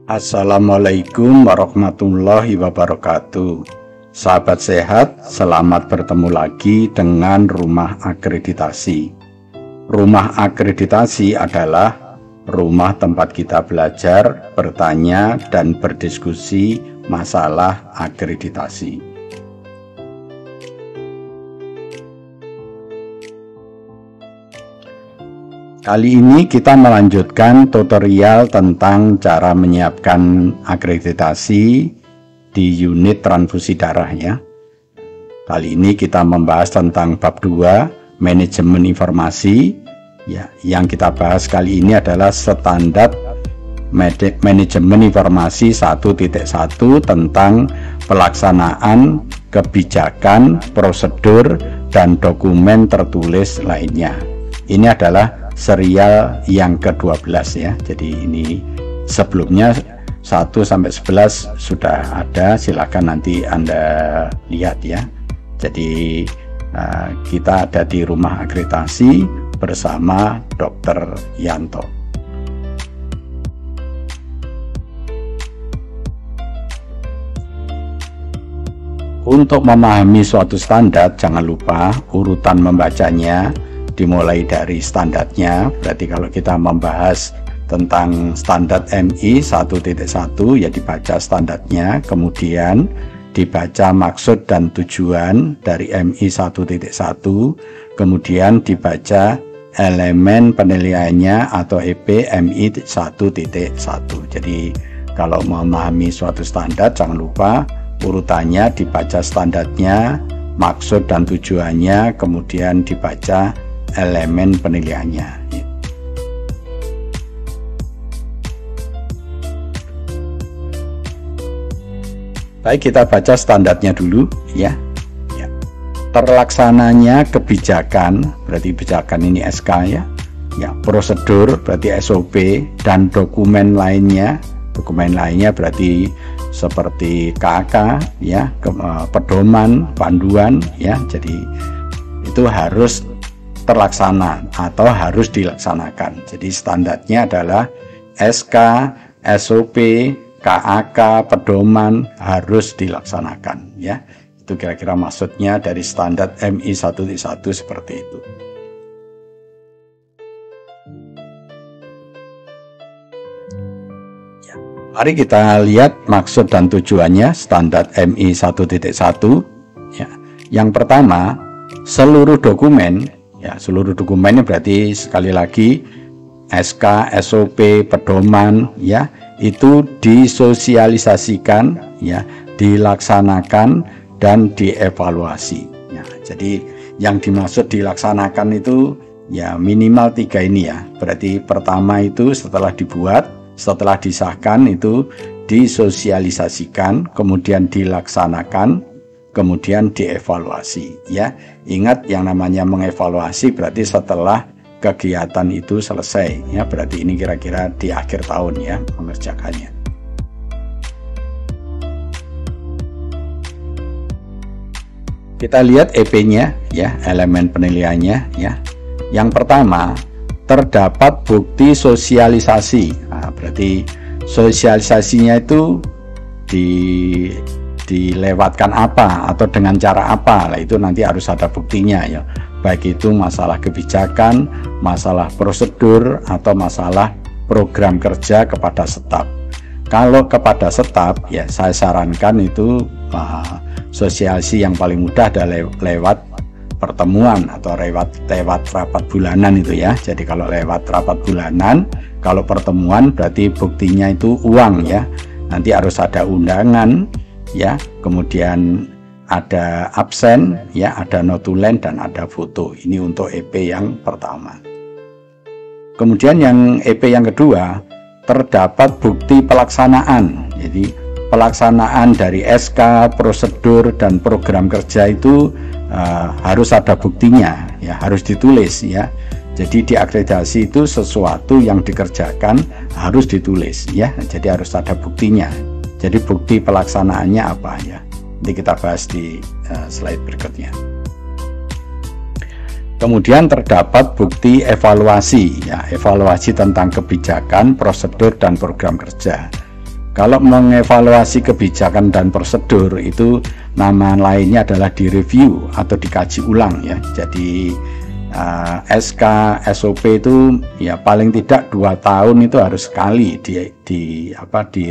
Assalamualaikum warahmatullahi wabarakatuh. Sahabat sehat, selamat bertemu lagi dengan Rumah Akreditasi. Rumah Akreditasi adalah rumah tempat kita belajar, bertanya, dan berdiskusi masalah akreditasi. Kali ini kita melanjutkan tutorial tentang cara menyiapkan akreditasi di unit transfusi darah ya. Kali ini kita membahas tentang bab 2, manajemen informasi. Ya, yang kita bahas kali ini adalah standar manajemen informasi 1.1 tentang pelaksanaan kebijakan, prosedur, dan dokumen tertulis lainnya. Ini adalah serial yang ke-12 ya. Jadi ini sebelumnya 1 sampai 11 sudah ada, silakan nanti Anda lihat ya. Jadi kita ada di Rumah Akreditasi bersama Dr. Yanto. Untuk memahami suatu standar, jangan lupa urutan membacanya dimulai dari standarnya. Berarti kalau kita membahas tentang standar MI 1.1 ya dibaca standarnya, kemudian dibaca maksud dan tujuan dari MI 1.1, kemudian dibaca elemen penilaiannya atau EP MI 1.1. Jadi kalau memahami suatu standar, jangan lupa urutannya dibaca standarnya, maksud dan tujuannya, kemudian dibaca elemen penilaiannya. Baik, kita baca standarnya dulu ya. Terlaksananya kebijakan, berarti kebijakan ini SK ya. Ya, prosedur berarti SOP, dan dokumen lainnya. Dokumen lainnya berarti seperti KK ya, pedoman, panduan ya. Jadi itu harus terlaksana atau harus dilaksanakan. Jadi standarnya adalah SK, SOP, KAK, pedoman harus dilaksanakan ya. Itu kira-kira maksudnya dari standar MI 1.1 seperti itu. Ya, mari kita lihat maksud dan tujuannya standar MI 1.1 ya. Yang pertama, seluruh dokumen ya, seluruh dokumennya berarti sekali lagi SK, SOP, pedoman ya, itu disosialisasikan ya, dilaksanakan dan dievaluasi ya. Jadi yang dimaksud dilaksanakan itu ya minimal 3 ini ya. Berarti pertama itu setelah dibuat, setelah disahkan itu disosialisasikan, kemudian dilaksanakan, kemudian dievaluasi ya. Ingat, yang namanya mengevaluasi berarti setelah kegiatan itu selesai ya, berarti ini kira-kira di akhir tahun ya mengerjakannya. Kita lihat EP-nya ya, elemen penilaiannya ya. Yang pertama, terdapat bukti sosialisasi. Nah, berarti sosialisasinya itu dilewatkan apa atau dengan cara apa, lah itu nanti harus ada buktinya ya, baik itu masalah kebijakan, masalah prosedur, atau masalah program kerja kepada staf. Kalau kepada staf ya saya sarankan itu sosialisasi yang paling mudah adalah lewat pertemuan atau lewat rapat bulanan itu ya. Jadi kalau lewat rapat bulanan, kalau pertemuan berarti buktinya itu uang ya, nanti harus ada undangan ya, kemudian ada absen ya, ada notulen, dan ada foto. Ini untuk EP yang pertama. Kemudian yang EP yang kedua, terdapat bukti pelaksanaan. Jadi pelaksanaan dari SK, prosedur, dan program kerja itu harus ada buktinya ya, harus ditulis ya. Jadi di akreditasi itu sesuatu yang dikerjakan harus ditulis ya, jadi harus ada buktinya. Jadi bukti pelaksanaannya apa ya, nanti kita bahas di slide berikutnya. Kemudian terdapat bukti evaluasi ya, evaluasi tentang kebijakan, prosedur, dan program kerja. Kalau mengevaluasi kebijakan dan prosedur itu nama lainnya adalah direview atau dikaji ulang ya. Jadi SK SOP itu ya paling tidak 2 tahun itu harus sekali di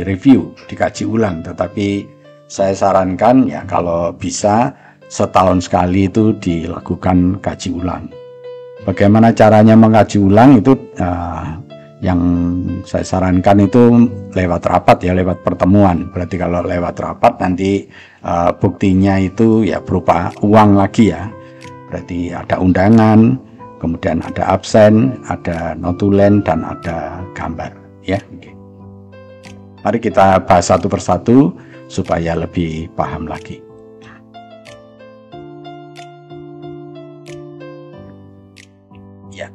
review, dikaji ulang. Tetapi saya sarankan ya kalau bisa setahun sekali itu dilakukan kaji ulang. Bagaimana caranya mengkaji ulang itu yang saya sarankan itu lewat rapat ya, lewat pertemuan. Berarti kalau lewat rapat nanti buktinya itu ya berupa uang lagi ya. Berarti ada undangan, kemudian ada absen, ada notulen, dan ada gambar ya. Oke. Mari kita bahas satu persatu supaya lebih paham lagi. Ya.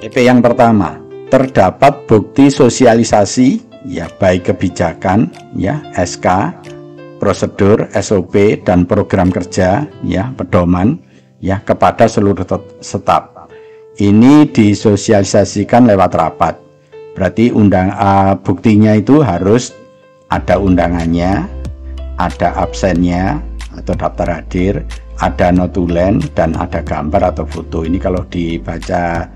EP yang pertama, terdapat bukti sosialisasi ya, baik kebijakan ya, SK, prosedur, SOP, dan program kerja ya, pedoman ya kepada seluruh staf. Ini disosialisasikan lewat rapat. Berarti buktinya itu harus ada undangannya, ada absennya atau daftar hadir, ada notulen, dan ada gambar atau foto. Ini kalau dibaca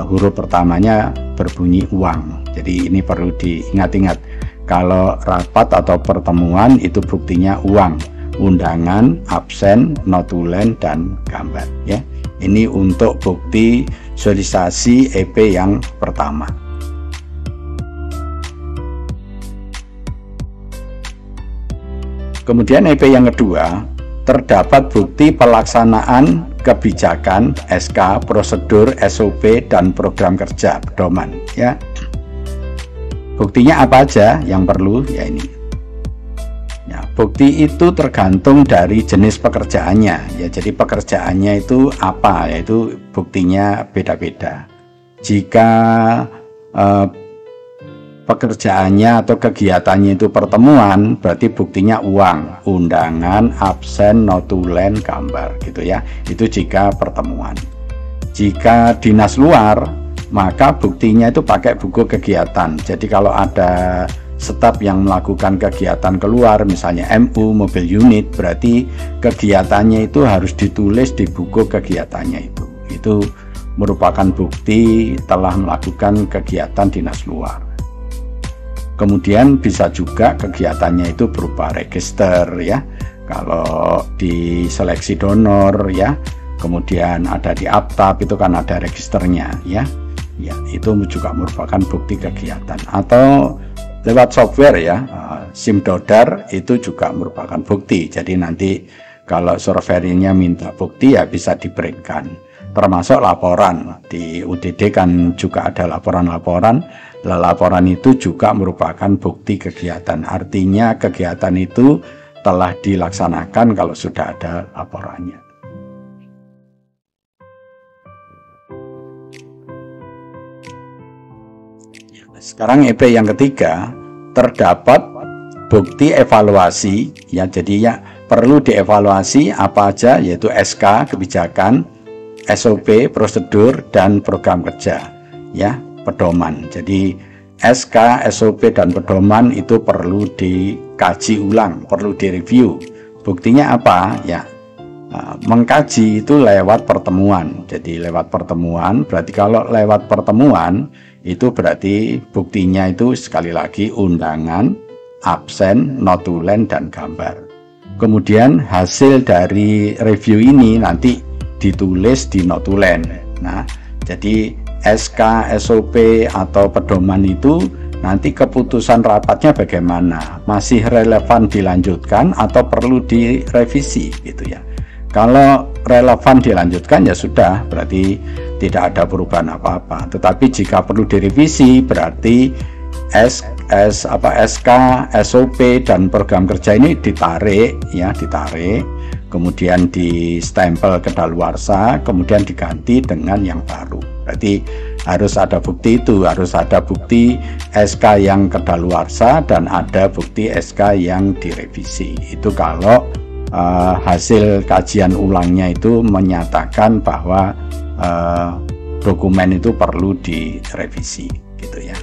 huruf pertamanya berbunyi uang. Jadi ini perlu diingat-ingat. Kalau rapat atau pertemuan itu buktinya uang, undangan, absen, notulen, dan gambar ya. Ini untuk bukti sosialisasi EP yang pertama. Kemudian EP yang kedua, terdapat bukti pelaksanaan kebijakan, SK, prosedur, SOP, dan program kerja pedoman ya. Buktinya apa aja yang perlu ya ini ya, bukti itu tergantung dari jenis pekerjaannya ya. Jadi pekerjaannya itu apa, yaitu buktinya beda-beda. Jika pekerjaannya atau kegiatannya itu pertemuan, berarti buktinya uang, undangan, absen, notulen, gambar gitu ya. Itu jika pertemuan. Jika dinas luar, maka buktinya itu pakai buku kegiatan. Jadi kalau ada staf yang melakukan kegiatan keluar, misalnya MU, mobil unit, berarti kegiatannya itu harus ditulis di buku kegiatannya itu. Itu merupakan bukti telah melakukan kegiatan dinas luar. Kemudian bisa juga kegiatannya itu berupa register ya. Kalau di seleksi donor ya, kemudian ada di Aptab itu kan ada registernya ya. Ya, itu juga merupakan bukti kegiatan. Atau lewat software ya, SIMDODAR itu juga merupakan bukti. Jadi nanti kalau surveinya minta bukti ya bisa diberikan. Termasuk laporan di UDD kan juga ada laporan-laporan. Laporan itu juga merupakan bukti kegiatan. Artinya kegiatan itu telah dilaksanakan kalau sudah ada laporannya. Sekarang EP yang ketiga, terdapat bukti evaluasi ya. Jadi ya perlu dievaluasi apa aja, yaitu SK, kebijakan, SOP, prosedur, dan program kerja ya, pedoman. Jadi SK, SOP, dan pedoman itu perlu dikaji ulang, perlu direview. Buktinya apa ya? Mengkaji itu lewat pertemuan. Jadi lewat pertemuan, berarti kalau lewat pertemuan itu berarti buktinya itu sekali lagi undangan, absen, notulen, dan gambar. Kemudian hasil dari review ini nanti ditulis di notulen. Nah, jadi SK, SOP, atau pedoman itu nanti keputusan rapatnya bagaimana, masih relevan dilanjutkan atau perlu direvisi gitu ya. Kalau relevan dilanjutkan ya sudah, berarti tidak ada perubahan apa-apa. Tetapi jika perlu direvisi, berarti SK, SOP, dan program kerja ini ditarik ya, kemudian di stempel kedaluarsa, kemudian diganti dengan yang baru. Berarti harus ada bukti itu, harus ada bukti SK yang kedaluarsa dan ada bukti SK yang direvisi. Itu kalau hasil kajian ulangnya itu menyatakan bahwa dokumen itu perlu direvisi gitu ya.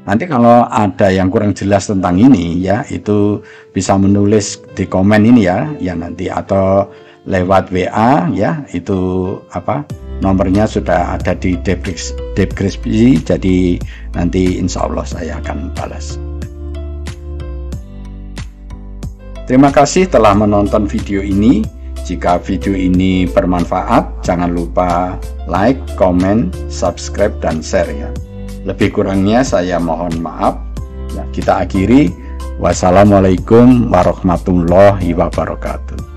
Nanti kalau ada yang kurang jelas tentang ini ya, itu bisa menulis di komen ini ya nanti, atau lewat WA ya, itu nomornya sudah ada di deskripsi, jadi nanti insya Allah saya akan balas. Terima kasih telah menonton video ini. Jika video ini bermanfaat, jangan lupa like, komen, subscribe, dan share ya. Lebih kurangnya saya mohon maaf. Kita akhiri. Wassalamualaikum warahmatullahi wabarakatuh.